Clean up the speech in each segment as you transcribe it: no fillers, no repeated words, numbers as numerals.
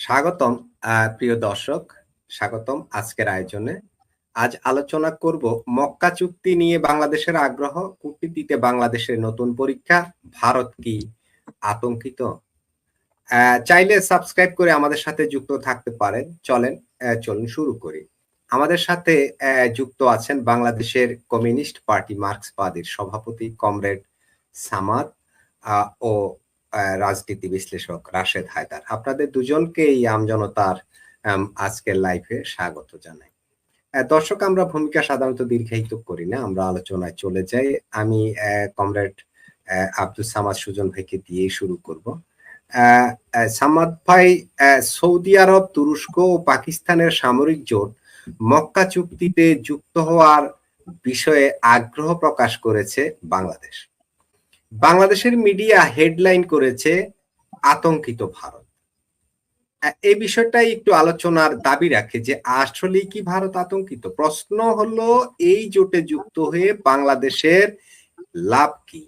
স্বাগতম প্রিয় দর্শক, স্বাগতম আজকের আয়োজনে। আজ আলোচনা করব মক্কা চুক্তি নিয়ে বাংলাদেশের আগ্রহ, কূটনীতিতে বাংলাদেশের নতুন পরীক্ষা, ভারত কি আতঙ্কিত? চাইলে সাবস্ক্রাইব করে আমাদের সাথে যুক্ত থাকতে পারেন। চলুন শুরু করি। আমাদের সাথে যুক্ত আছেন বাংলাদেশের কমিউনিস্ট পার্টি মার্ক্সবাদীর সভাপতি কমরেড সামাদ ও রাজনীতি বিশ্লেষক রাশেদ হায়দার। আপনাদের দুজনকে এই আমজনতার আজকের লাইভে স্বাগত জানাই। দর্শক, আমরা ভূমিকা সাধারণত দীর্ঘায়িত করি না, আমরা আলোচনায় চলে যাই। আমি কমরেড আব্দুল সামাদ সুজন ভাইকে দিয়ে শুরু করব। সামাদ ভাই, সৌদি আরব, তুরস্ক ও পাকিস্তানের সামরিক জোট মক্কা চুক্তিতে যুক্ত হওয়ার বিষয়ে আগ্রহ প্রকাশ করেছে বাংলাদেশ। বাংলাদেশের মিডিয়া হেডলাইন করেছে আতঙ্কিত ভারত। এই বিষয়টাই একটু আলোচনার দাবি রাখে যে আসলে কি ভারত আতঙ্কিত। প্রশ্ন হলো, এই জোটে যুক্ত হয়ে বাংলাদেশের লাভ কি,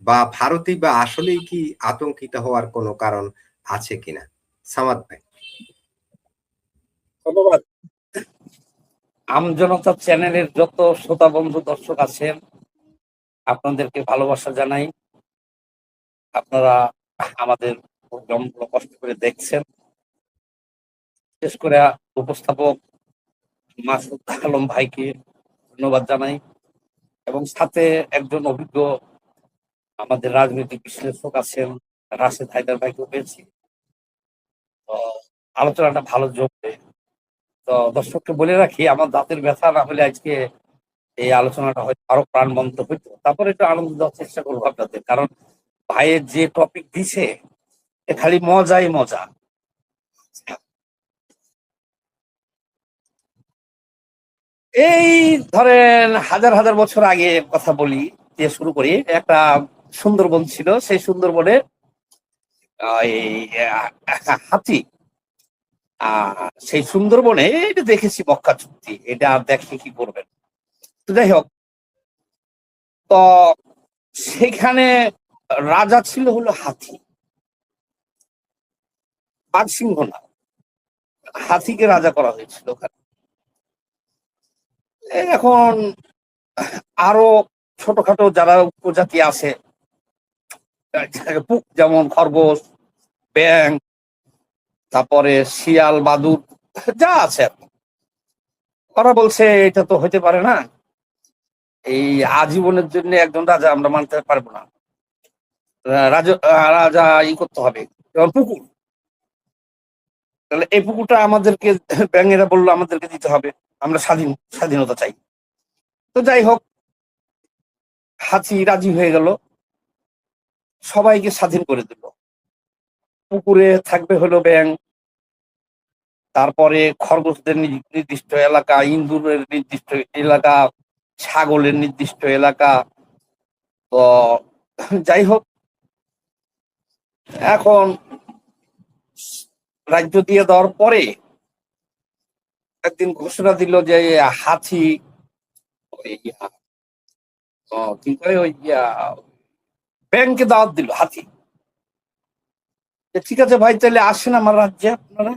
বা ভারতই বা আসলেই কি আতঙ্কিত হওয়ার কোনো কারণ আছে কিনা? সামাদ ভাই। ধন্যবাদ। আমজনতা চ্যানেলের যত শ্রোতা বন্ধু দর্শক আছেন, আপনাদেরকে ভালোবাসা জানাই। আপনারা আমাদের প্রোগ্রামগুলো কষ্ট করে দেখছেন। বিশেষ করে উপস্থাপক মাসুদ আলম ভাইকে ধন্যবাদ জানাই, এবং সাথে একজন অভিজ্ঞ আমাদের রাজনৈতিক বিশ্লেষক আছেন রাশেদ হায়দার ভাইকেও পেয়েছি। তো আলোচনাটা ভালো জমবে। তো দর্শককে বলে রাখি, আমার দাঁতের ব্যথা না হলে আজকে এই আলোচনাটা হয়তো আরো প্রাণবন্ত হইতো। তারপরে একটু আনন্দ দেওয়ার চেষ্টা করবো আপনাদের, কারণ ভাইয়ের যে টপিক দিছে খালি মজাই মজা। এই ধরেন হাজার হাজার বছর আগে কথা বলি, দিয়ে শুরু করি। একটা সুন্দরবন ছিল, সেই সুন্দরবনে হাতি, সেই সুন্দরবনে এটা দেখেছি মক্কা চুক্তি, এটা আর দেখে কি করবেন। তো যাই হোক, তো সেখানে রাজা ছিল হলো হাতি, বাঘ সিংহ না, হাতিকে রাজা করা হয়েছিল ওখানে। এখন আরো ছোটখাটো যারা উপজাতি আছে, যেমন খরগোশ, ব্যাং, তারপরে শিয়াল, বাদুর যা আছে, ওরা বলছে এটা তো হইতে পারে না, এই আজীবনের জন্য একজন রাজা আমরা মানতে পারবো না, রাজা রাজা করতে হবে। যেমন পুকুর, তাহলে এই পুকুরটা আমাদেরকে, ব্যাঙেরা বললো আমাদেরকে দিতে হবে, আমরা স্বাধীনতা চাই। তো যাই হোক, হাতি রাজি হয়ে গেল, সবাইকে স্বাধীন করে দিল। পুকুরে থাকবে হলো ব্যাং, তারপরে খরগোশদের নির্দিষ্ট এলাকা, ইন্দুরের নির্দিষ্ট এলাকা, ছাগলের নির্দিষ্ট এলাকা। তো যাই হোক, এখন রাজ্য দিয়ে দেওয়ার পরে একদিন ঘোষণা দিল যে হাতি কি করে ওই ব্যাংকে দাওয়াত দিল হাতি, ঠিক আছে ভাই, তাহলে আসেন আমার রাজ্যে, আপনারা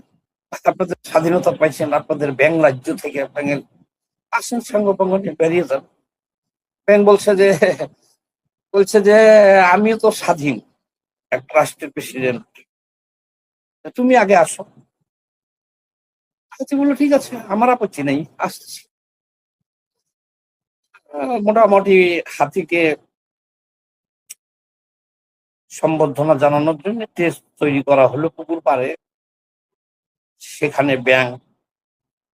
আপনাদের স্বাধীনতা পাইছেন, আপনাদের ব্যাং রাজ্য থেকে ব্যাঙের আসেন, সঙ্গ পঙ্গ নিয়ে বেরিয়ে যান। ব্যাং বলছে যে আমিও তো স্বাধীন, একটা রাষ্ট্রের প্রেসিডেন্ট, তুমি আগে আসো। হাতি বললো ঠিক আছে, আমার আপত্তি নেই, আসছি। মোটামুটি হাতিকে সম্বর্ধনা জানানোর জন্য টেস্ট তৈরি করা হলো পুকুর পাড়ে। সেখানে ব্যাং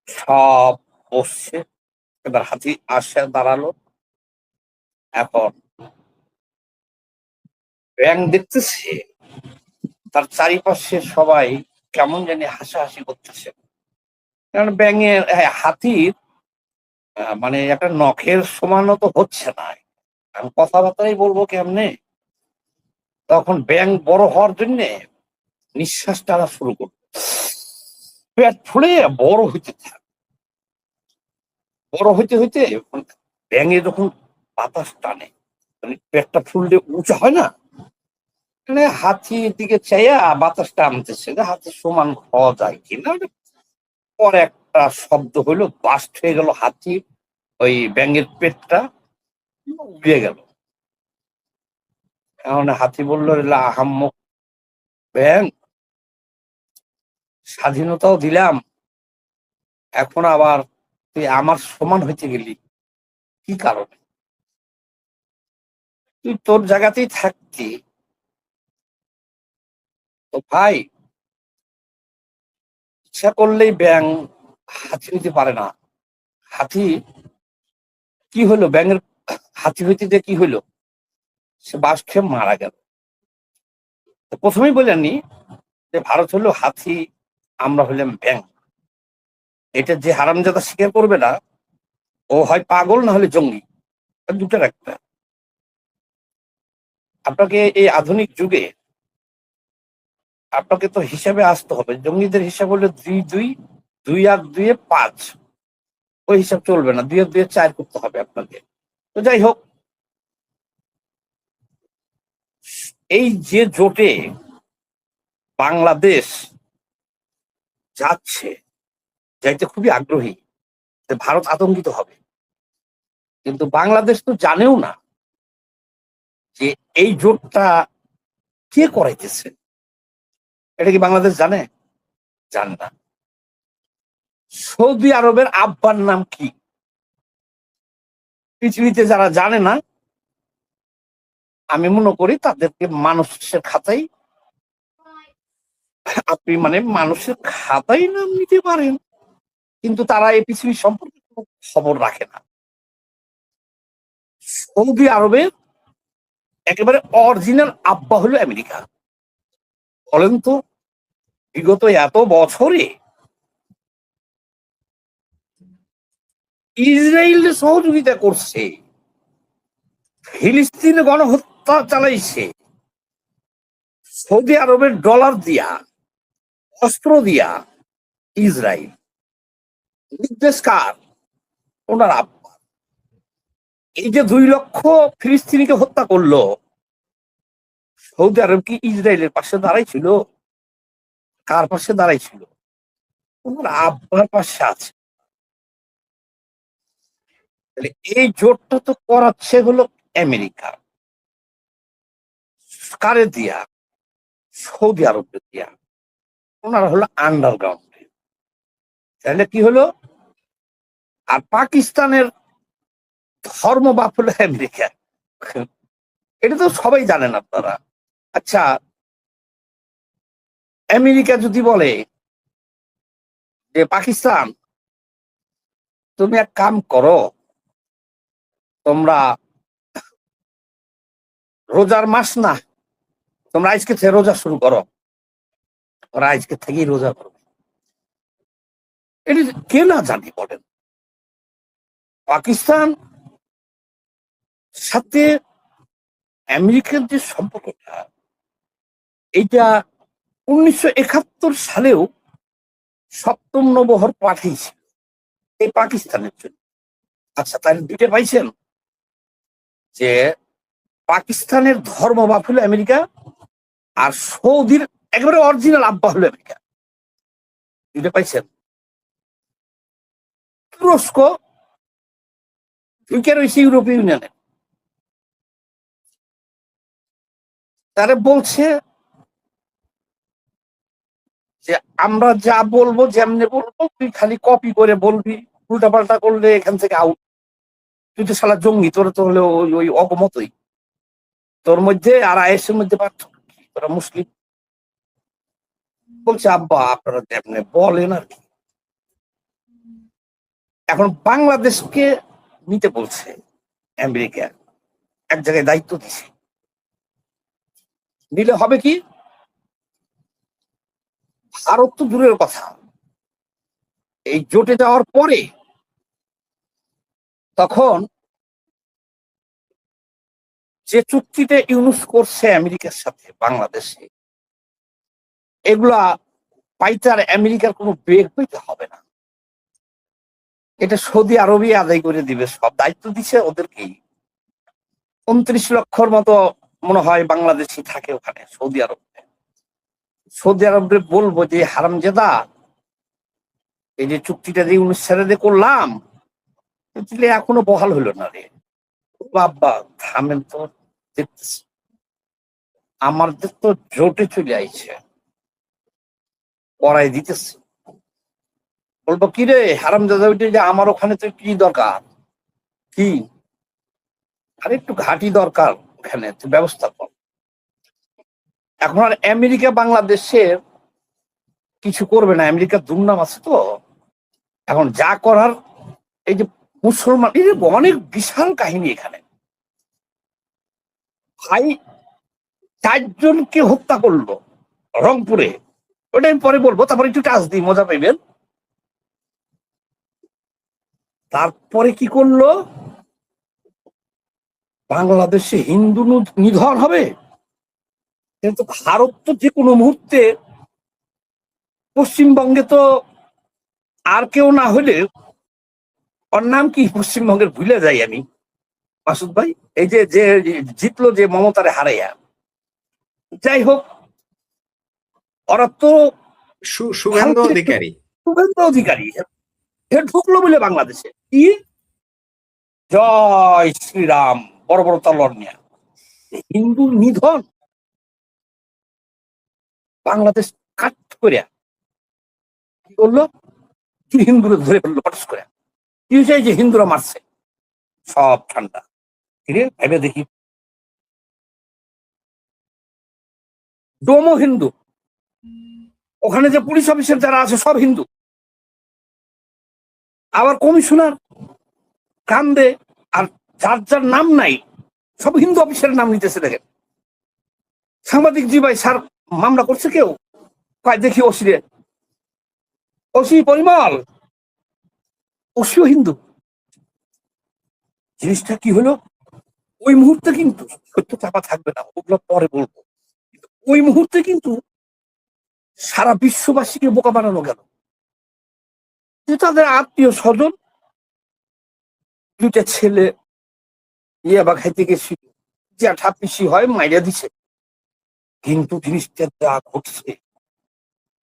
সব বসছে, এবার হাতি আসে দাঁড়ালো। এখন ব্যাং দেখতেছে তার চারিপাশে সবাই কেমন জানি হাসাহাসি করতেছে, কারণ ব্যাঙের হাতির মানে একটা নখের সমানও তো হচ্ছে না, আমি কথাবার্তাই বলবো কেমনে। তখন ব্যাং বড় হওয়ার জন্য নিঃশ্বাস টানা শুরু করলো, পেট ফুলে বড় হইতে থাকে। বড় হইতে হইতে ব্যাঙে যখন বাতাস টানে, মানে পেটটা ফুললে উঁচা হয় না, মানে হাতির দিকে চাইয়া বাতাসটা আনতেছে যে হাতি সমান হওয়া যায় কিনা। পরে একটা শব্দ হইলো, বাস্ট হয়ে গেল হাতি, ওই ব্যাঙের পেটটা উড়ে গেল। এখন হাতি বললো, আহাম্মক ব্যাং, স্বাধীনতাও দিলাম, এখন আবার তুই আমার সমান হইতে গেলি কি কারণে? তুই তোর জায়গাতেই থাকতি। তো ভাই, ইচ্ছা করলেই ব্যাং হাতি হইতে পারে না। হাতি কি হলো, ব্যাঙের হাতি হইতে যে কি হইলো, সে বাস খেয়ে মারা গেল। প্রথমেই বলেননি যে ভারত হলো হাতি, আমরা হইলাম ব্যাং। এটা যে হারামজাদা স্বীকার করবে না, ও হয় পাগল না হলে জঙ্গি, দুটার একটা। আপনাকে এই আধুনিক যুগে আপনাকে তো হিসাবে আসতে হবে। জঙ্গিদের হিসাব হলো 2 2, 2 আর 2 5, ওই হিসাব চলবে না, 2 আর 2 4 করতে হবে আপনাকে। তো যাই হোক, এই যে জোটে বাংলাদেশ যাচ্ছে, যাইতে খুবই আগ্রহী, ভারত আতঙ্কিত হবে। কিন্তু বাংলাদেশ তো জানেও না যে এই জোটটা কে করাইতেছে। এটা কি বাংলাদেশ জানে? জানে না। সৌদি আরবের আব্বার নাম কি পৃথিবীতে যারা জানে না, আমি মনে করি তাদেরকে মানুষের খাতায়, আপনি মানে মানুষের খাতায় নাম নিতে পারেন, কিন্তু তারা এই পৃথিবী সম্পর্কে কোনো খবর রাখে না। সৌদি আরবের একেবারে অরিজিনাল আব্বা হলো আমেরিকা। বলেন তো, বিগত এত বছরে ইসরায়েল সহযোগিতা করছে, ফিলিস্তিনে গণহত্যা চালাইছে, সৌদি আরবের ডলার দিয়া, অস্ত্র দিয়া। ইসরায়েল নির্দেশ কার? ওনার আব্বা। এই যে 2 লক্ষ ফিলিস্তিনিকে হত্যা করলো, সৌদি আরব কি ইসরায়েলের পাশে দাঁড়াইছিল? কার পাশে দাঁড়াইছিল? ওনার আব্বার পাশে আছে। তাহলে এই জোটটা তো করাচ্ছে হলো আমেরিকা। কারে দিয়া? সৌদি আরবের দিয়া। ওনারা হলো আন্ডারগ্রাউন্ডে। তাহলে কি হলো? আর পাকিস্তানের ধর্ম বাপ হলো আমেরিকা। এটা তো সবাই জানেন আপনারা। আচ্ছা, আমেরিকা যদি বলে যে পাকিস্তান, তুমি এক কাম করো, তোমরা রোজার মাস না, তোমরা আজকে থেকে রোজা শুরু করো, ওরা আজকে থেকেই রোজা করবে। এটা কে না জানি বলেন? পাকিস্তান সাথে আমেরিকার যে সম্পর্কটা, এটা 1971 সালেও 7ম নবহর পাঠিয়েছিল এই পাকিস্তানের জন্য। আচ্ছা, তাহলে 2টা পাইছেন যে পাকিস্তানের ধর্ম বাপ হলো আমেরিকা, আর সৌদির একেবারে অরিজিনাল আব্বা হলো আমেরিকা। 2টা পাইছেন। তুরস্ক ঢুকে রয়েছে ইউরোপীয় ইউনিয়নে, তারা বলছে যে আমরা যা বলবো, যেমনি বলবো, তুই খালি কপি করে বলবি, উল্টা পাল্টা করলে এখান থেকে আউট। তুই তো শালা জঙ্গি, তোর তো হলে ওই ওই অগমতই। তোর মধ্যে আর আইএসের মধ্যে পার্থক্য কি? তোরা মুসলিম। বলছে আব্বা আপনারা যেমনি বলেন আর কি। এখন বাংলাদেশকে নিতে বলছে আমেরিকা, এক জায়গায় দায়িত্ব দিছে। নিলে হবে কি? ভারত তো দূরের কথা, এই জোটে যাওয়ার পরে তখন যে চুক্তিতে ইউনুস করছে আমেরিকার সাথে বাংলাদেশে, এগুলা পাইতে আর আমেরিকার কোনো বেগ পেতে হবে না। এটা সৌদি আরবই আদায় করে দিবে, সব দায়িত্ব দিছে ওদেরকেই। 29 লক্ষর মতো মনে হয় বাংলাদেশি থাকে ওখানে সৌদি আরবে। সৌদি আরবে বলবো যে হারামজাদা, এই যে চুক্তিটা যে 19 সালে দিয়ে করলাম, তাহলে এখনো বহাল হইলো না রে। বাবা থামেন তো, দেখতেছি আমাদের তো জোটে চলে আইছে, পড়াই দিতেছে। বলবো কি রে হারামজাদা, ওইটা যে আমার ওখানে তো কি দরকার, কি আর একটু ঘাঁটি দরকার ওখানে, তুই ব্যবস্থা কর। এখন আর আমেরিকা বাংলাদেশের কিছু করবে না, আমেরিকার দুর্নাম আছে তো। এখন যা করার, এই যে মুসলমান, এই যে অনেক বিশাল কাহিনী এখানে। ভাই 4 জনকে হত্যা করলো রংপুরে, ওটা আমি পরে বলবো, তারপরে একটু টাচ দিই, মজা পাইবেন। তারপরে কি করলো, বাংলাদেশে হিন্দু নিধন হবে, কিন্তু ভারত তো যে কোনো মুহূর্তে, পশ্চিমবঙ্গে তো আর কেউ না হলে, ওর নাম কি পশ্চিমবঙ্গের ভুলে যাই আমি, মাসুদ ভাই, এই যে যে জিতলো যে মমতারে হারাইয়া, যাই হোক, ওরা তো শুভেন্দু অধিকারী, শুভেন্দু অধিকারী ঢুকলো বলে বাংলাদেশে, কি জয় শ্রীরাম বড় বড় তলোয়ার নিয়ে, হিন্দু নিধন, বাংলাদেশ কাট করে কি করলো, হিন্দুরা ধরে ফেললো পটাস করে। কি হয়েছে, যে হিন্দুরা মারছে, সব ঠান্ডা। ফিরে ভেবে দেখি, ডোমো হিন্দু, ওখানে যে পুলিশ অফিসার যারা আছে সব হিন্দু, আবার কমিশনার কান্দে, আর যার যার নাম নাই সব হিন্দু অফিসারের নাম নিতেছে। দেখেন সাংবাদিক, জি ভাই স্যার মামলা করছে কেউ, কয় দেখি ওসিরে, ওসি পরিমল, ওসিও হিন্দু। জিনিসটা কি হলো, ওই মুহূর্তে কিন্তু সত্য চাপা থাকবে না, ওগুলো পরে বলবো, কিন্তু ওই মুহূর্তে কিন্তু সারা বিশ্ববাসীকে বোকা বানানো গেল। যে তাদের আত্মীয় স্বজন, 2টা ছেলে ইয়াবা খাইতে গেছিল, জ্যাঠা পিসি হয় মাইরা দিছে, কিন্তু জিনিসটা যা ঘটছে,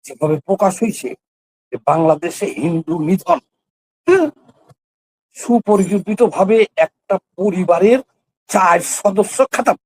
যেভাবে প্রকাশ হয়েছে যে বাংলাদেশে হিন্দু নিধন, হ্যাঁ, সুপরিকল্পিত ভাবে একটা পরিবারের 4 সদস্য খাতাম।